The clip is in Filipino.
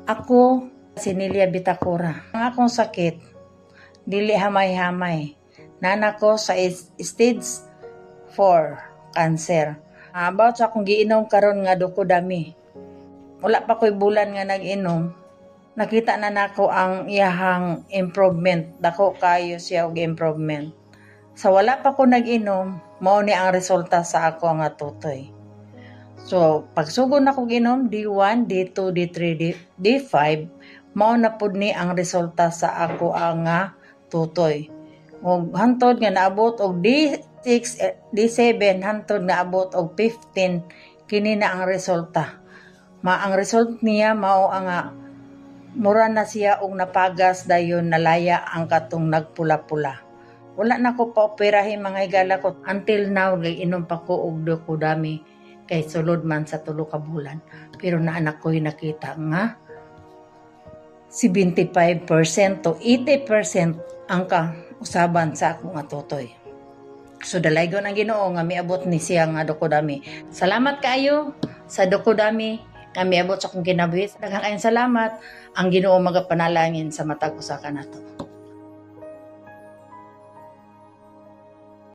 Ako, si Nelia Bitacura. Ang akong sakit, dili hamay-hamay. Nana ko sa stage 4 cancer. About sa akong giinom karon nga duko dami. Wala pa ko'y bulan nga nag-inom. Nakita na nako ang iyahang improvement. Dako kayo siya og improvement. Sa wala pa ko nag-inom, mao ni ang resulta sa ako nga tutoy. So, pagsugod na ko ginom, D1, D2, D3, D5, mao na pud ni ang resulta sa ako ang tutoy. Og hantod nga naabot og D6, D7, hantod nga abot og 15, kini na ang resulta. Ang result niya mao ang mura na siya og napagas dayon nalaya ang katong nagpula-pula. Wala na ko pa-operahin mga higala ko. Until now, inom pa ko og duko dami kay sulod man sa 3 ka bulan. Pero naanak ko'y nakita nga 75% to 80% ang usaban sa akong tutoy. So dalaygon ang Ginoo nga miabot ni siya nga duko dami. Salamat kaayo sa duko dami nga miabot sa akong kinabuhi. Daghang kayong salamat. Ang Ginoo magapanalangin sa matag usa kanato.